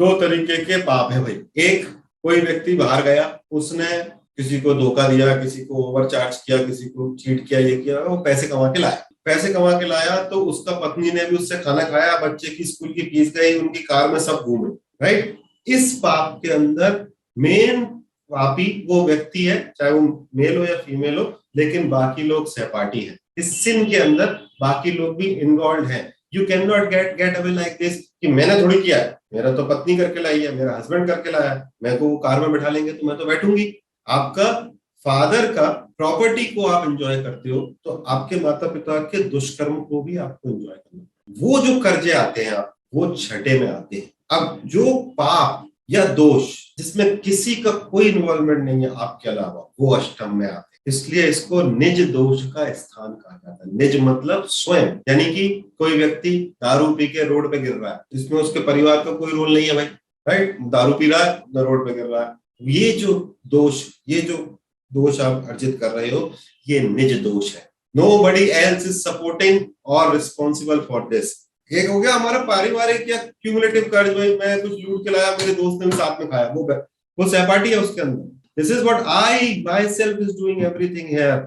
दो तरीके के पाप है भाई। एक, कोई व्यक्ति बाहर गया, उसने किसी को धोखा दिया, किसी को ओवरचार्ज किया, किसी को चीट किया, ये किया, वो पैसे कमा के लाया। पैसे कमा के लाया तो उसका पत्नी ने भी उससे खाना खाया, बच्चे की स्कूल की फीस गई, उनकी कार में सब घूमे, राइट। इस पाप के अंदर मेन पापी वो व्यक्ति है, चाहे वो मेल हो या फीमेल हो, लेकिन बाकी लोग सहपाठी हैं। इस सिन के अंदर बाकी लोग भी इन्वॉल्व हैं। You can not get away like this कि मैंने थोड़ी किया है, मेरा तो पत्नी करके लाई है, मेरा हस्बैंड करके लाया है, मैं को कार में बैठा लेंगे तो मैं तो बैठूंगी। आपका फादर का प्रॉपर्टी को आप एंजॉय करते हो, तो आपके माता पिता के दुष्कर्म को भी आपको एंजॉय करना। वो जो कर्जे आते हैं आप, वो छठे में आते हैं। अब जो पाप या दोष जिसमें किसी का कोई इन्वॉल्वमेंट नहीं है आपके अलावा, वो अष्टम में आते हैं। इसलिए इसको निज दोष का स्थान कहा जाता है। निज मतलब स्वयं, यानी कि कोई व्यक्ति दारू पी के रोड पे गिर रहा है, इसमें उसके परिवार का कोई रोल नहीं है भाई, राइट। दारू पी रहा है, रोड पे गिर रहा है, ये जो दोष आप अर्जित कर रहे हो, ये निज दोष है। Nobody else is supporting or responsible for this। एक हो गया हमारा पारिवारिक या क्यूमुलेटिव कर्ज, भाई मैं कुछ लूट के लाया, मेरे दोस्त ने भी साथ में खाया, वो सहपाठी है उसके अंदर। This is what I myself is doing everything here।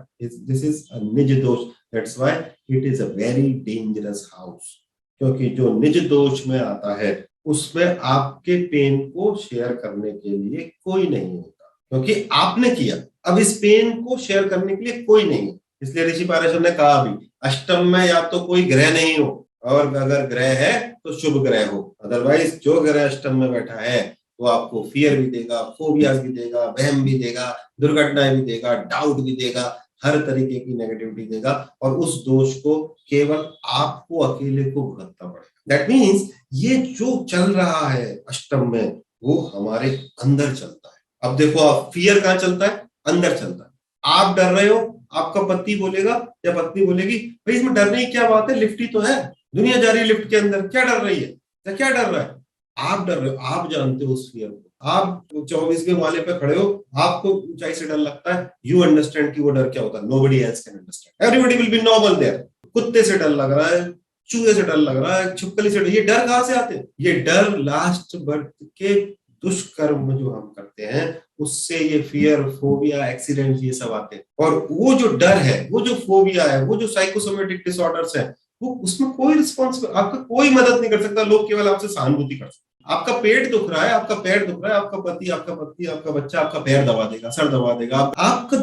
This is a निज दोष। That's why it is a very dangerous house। क्योंकि जो निज दोष में आता है उसमें आपके पेन को शेयर करने के लिए कोई नहीं होता, क्योंकि आपने किया। अब इस पेन को शेयर करने के लिए कोई नहीं है। इसलिए ऋषि पाराशर ने कहा भी, अष्टम में या तो कोई ग्रह नहीं हो, और अगर ग्रह है तो शुभ ग्रह हो, अदरवाइज जो ग्रह अष्टम में बैठा है वो आपको फियर भी देगा, फोबियाज भी देगा, वहम भी देगा, दुर्घटनाएं भी देगा, डाउट भी देगा, हर तरीके की नेगेटिविटी देगा, और उस दोष को केवल आपको अकेले को भुगतना पड़ेगा। दैट मीन्स ये जो चल रहा है अष्टम में, वो हमारे अंदर चलता है। अब देखो, आप फियर कहाँ चलता है? अंदर चलता है। आप डर रहे हो, आपका पति बोलेगा या पत्नी बोलेगी, भाई इसमें डरने की क्या बात है, लिफ्ट ही तो है, दुनिया जा रही है लिफ्ट के अंदर, क्या डर रही है, क्या डर रहा है? आप डर रहे हो, आप जानते हो उस फियर को। आप 24वें माले पे खड़े हो, आपको ऊंचाई से डर लगता है, यू अंडरस्टैंड कि वो डर क्या होता है। Nobody else can understand, everybody will be normal there. कुत्ते से डर लग रहा है, चूहे से डर लग रहा है, छिपकली से डर, ये डर कहां से आते हैं? ये डर लास्ट बर्थ के दुष्कर्म जो हम करते हैं उससे ये फियर, फोबिया, एक्सीडेंट, ये सब आते हैं। और वो जो डर है, वो जो फोबिया है, वो जो साइकोसोमेटिक डिसऑर्डर्स है, वो उसमें कोई रिस्पॉन्सिबल, आपका कोई मदद नहीं कर सकता। लोग केवल आपसे सहानुभूति कर सकते। आपका पेट दुख रहा है, आपका पैर दुख रहा है, आपका पति, आपका पत्नी, आपका बच्चा आपका पैर दबा देगा, सर दबा देगा। आपका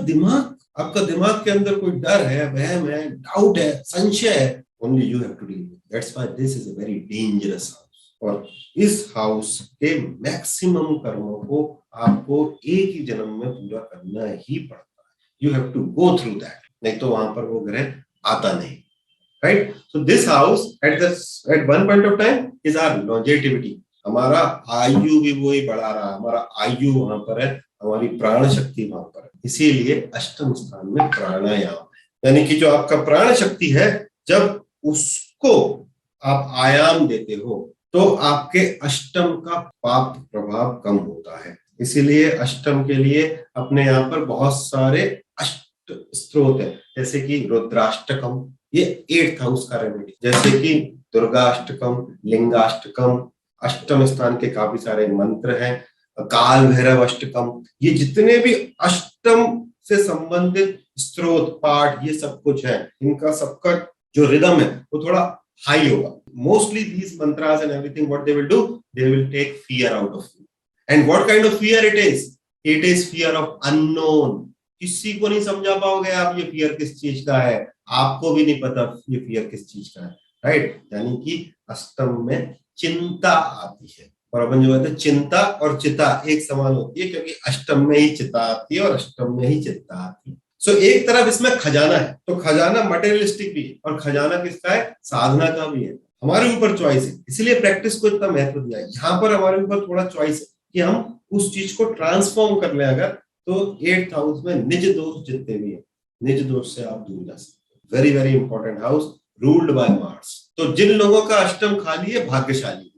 दिमाग के अंदर कोई डर है, वहम है, डाउट है, संशय है, only you have to deal with. That's why this is a very dangerous house. और इस हाउस के मैक्सिमम कर्मों को आपको एक ही जन्म में पूरा करना ही पड़ता है। You have to go through that, नहीं तो वहां पर वो ग्रह आता नहीं, right. So this house at one point of time is our longevity. हमारा आयु भी वही बढ़ा रहा है, हमारा आयु वहां पर है, हमारी प्राण शक्ति वहां पर है। इसीलिए अष्टम स्थान में प्राणायाम है, यानी कि जो आपका प्राण शक्ति है, जब उसको आप आयाम देते हो तो आपके अष्टम का पाप प्रभाव कम होता है। इसीलिए अष्टम के लिए अपने यहाँ पर बहुत सारे अष्ट स्त्रोत है, जैसे कि रुद्राष्टकम, ये 8th हाउस का रेमेडी, जैसे कि दुर्गाष्टकम, लिंगाष्टकम, अष्टम स्थान के काफी सारे मंत्र हैं, काल भैरव अष्टकम, ये जितने भी अष्टम से संबंधित स्त्रोत पाठ, ये सब कुछ है। इनका सबका जो रिदम है वो थोड़ा हाई होगा। Mostly these mantras and everything, what they will do, they will take fear out of you. And what kind of fear it is? It is fear of unknown। किसी को नहीं समझा पाओगे आप ये फियर किस चीज का है, आपको भी नहीं पता ये फियर किस चीज का है, राइट। यानी कि अष्टम में चिंता आती है, और अपन जो कहते हैं चिंता और चिता एक समान होती है, क्योंकि अष्टम में ही चिता आती है और अष्टम में ही चिंता आती है। सो एक तरफ इसमें खजाना है, तो खजाना मटेरियलिस्टिक भी है, और खजाना किसका है? साधना का भी है। हमारे ऊपर चॉइस है, इसलिए प्रैक्टिस को इतना महत्व दिया है। यहाँ पर हमारे ऊपर थोड़ा चॉइस है कि हम उस चीज को ट्रांसफॉर्म कर ले अगर, तो 8th हाउस में निज दोष जितने भी है, निज दोष से आप दूर जा सकते हैं। Very very important house, ruled by Mars. तो जिन लोगों का अष्टम खाली है, भाग्यशाली।